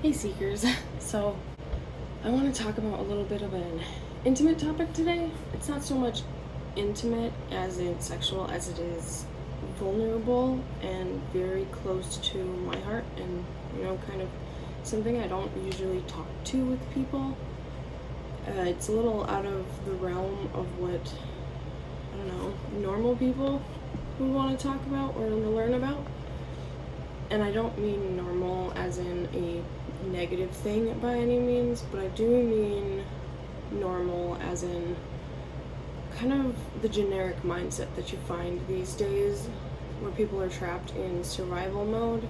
Hey Seekers, so I want to talk about a little bit of an intimate topic today. It's not so much intimate as in sexual as it is vulnerable and very close to my heart, and kind of something I don't usually talk to with people. It's a little out of the realm of what, normal people would want to talk about or learn about. And I don't mean normal as in a negative thing by any means, but I do mean normal as in kind of the generic mindset that you find these days where people are trapped in survival mode.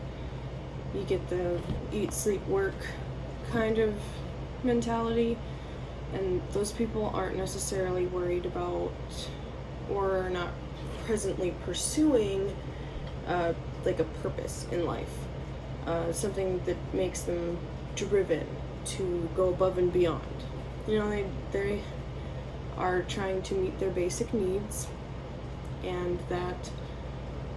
You get the eat, sleep, work kind of mentality, and those people aren't necessarily worried about or are not presently pursuing like a purpose in life, something that makes them driven to go above and beyond. They are trying to meet their basic needs, and that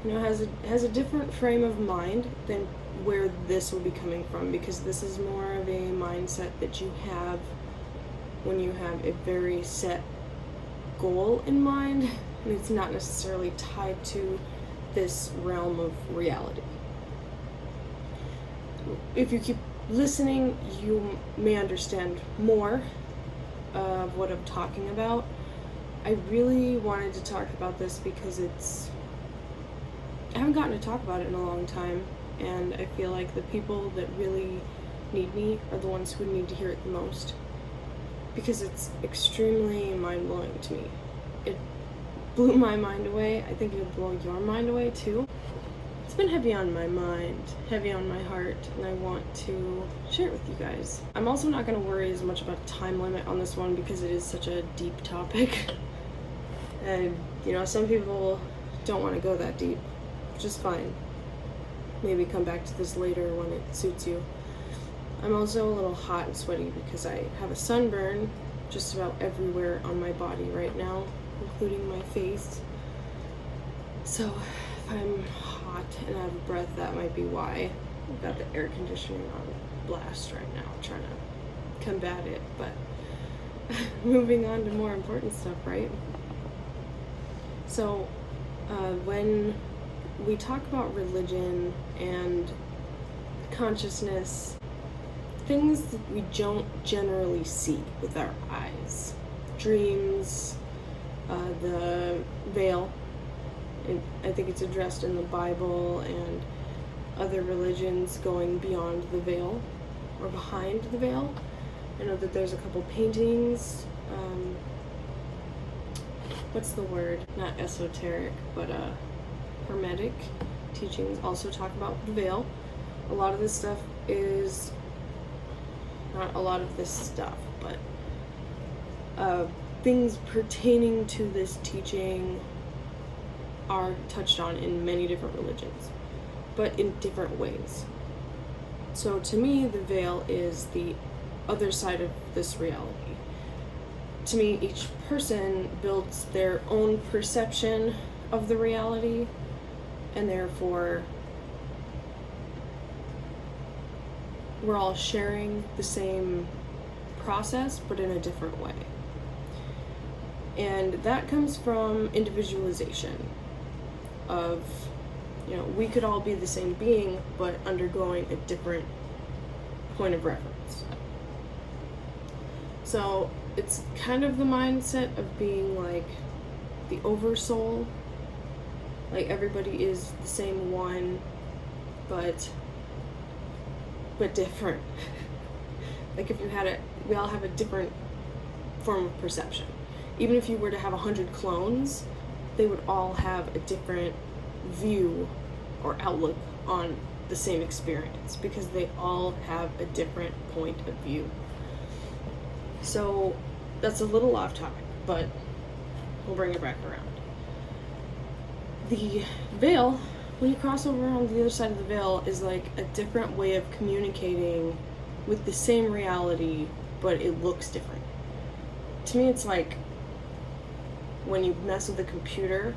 has a different frame of mind than where this will be coming from, because this is more of a mindset that you have when you have a very set goal in mind, and it's not necessarily tied to this realm of reality. If you keep listening, you may understand more of what I'm talking about. I really wanted to talk about this because I haven't gotten to talk about it in a long time, and I feel like the people that really need me are the ones who need to hear it the most, because it's extremely mind-blowing to me. It blew my mind away. I think it would blow your mind away too. It's been heavy on my mind, heavy on my heart, and I want to share it with you guys. I'm also not going to worry as much about a time limit on this one because it is such a deep topic. And, some people don't want to go that deep, which is fine. Maybe come back to this later when it suits you. I'm also a little hot and sweaty because I have a sunburn just about everywhere on my body right now, including my face. So if I'm hot and out of breath, that might be why. I've got the air conditioning on blast right now, trying to combat it, but moving on to more important stuff, right? So when we talk about religion and consciousness, things that we don't generally see with our eyes, dreams, the veil. I think it's addressed in the Bible and other religions, going beyond the veil or behind the veil. I know that there's a couple paintings, what's the word? Not esoteric, but hermetic teachings also talk about the veil. A lot of this stuff is, not a lot of this stuff, but things pertaining to this teaching are touched on in many different religions, but in different ways. So to me, the veil is the other side of this reality. To me, each person builds their own perception of the reality, and therefore we're all sharing the same process, but in a different way. And that comes from individualization of, we could all be the same being, but undergoing a different point of reference. So it's kind of the mindset of being like the oversoul, like everybody is the same one, but different. Like if you had we all have a different form of perception. Even if you were to have 100 clones, they would all have a different view or outlook on the same experience, because they all have a different point of view. So that's a little off topic, but we'll bring it back around. The veil, when you cross over on the other side of the veil, is like a different way of communicating with the same reality, but it looks different. To me, it's like when you mess with a computer,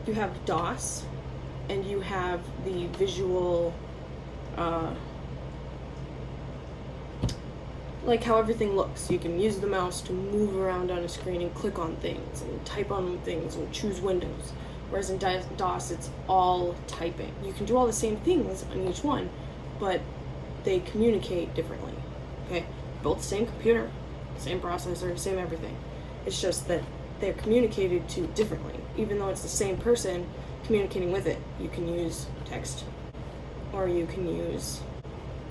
you have DOS, and you have the visual like how everything looks. You can use the mouse to move around on a screen and click on things and type on things and choose windows. Whereas in DOS, it's all typing. You can do all the same things on each one, but they communicate differently. Okay, both same computer, same processor, same everything. It's just that they're communicated to differently. Even though it's the same person communicating with it, you can use text or you can use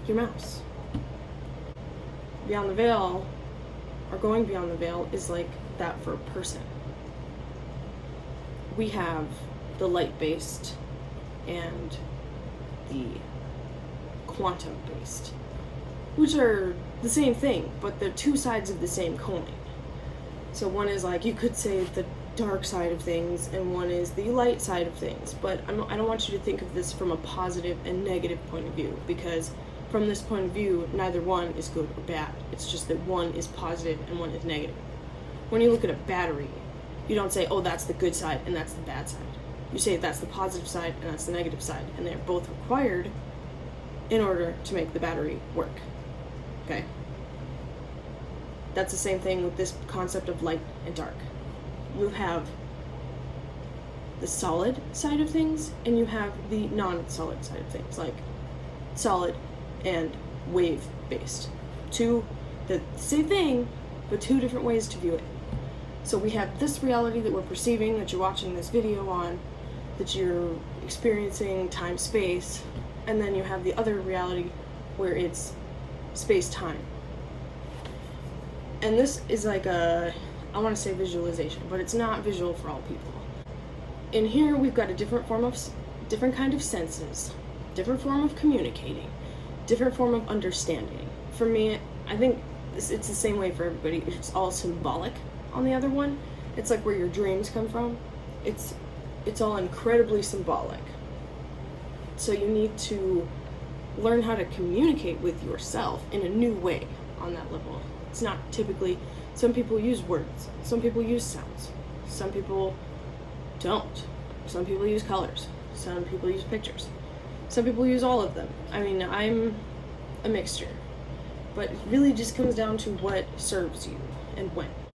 your mouse. Beyond the Veil, or going beyond the veil, is like that for a person. We have the light-based and the quantum-based, which are the same thing, but they're two sides of the same coin. So one is like, you could say the dark side of things, and one is the light side of things, but I don't want you to think of this from a positive and negative point of view, because from this point of view, neither one is good or bad. It's just that one is positive and one is negative. When you look at a battery, you don't say, oh, that's the good side and that's the bad side. You say that's the positive side and that's the negative side, and they're both required in order to make the battery work. Okay? That's the same thing with this concept of light and dark. You have the solid side of things and you have the non-solid side of things, like solid and wave-based. The same thing, but two different ways to view it. So we have this reality that we're perceiving, that you're watching this video on, that you're experiencing time-space, and then you have the other reality where it's space-time. And this is like I want to say visualization, but it's not visual for all people. In here, we've got a different kind of senses, different form of communicating, different form of understanding. For me, I think it's the same way for everybody. It's all symbolic. On the other one, it's like where your dreams come from. It's all incredibly symbolic. So you need to learn how to communicate with yourself in a new way on that level. It's not typically, some people use words, some people use sounds, some people don't. Some people use colors, some people use pictures, some people use all of them. I mean, I'm a mixture, but it really just comes down to what serves you and when.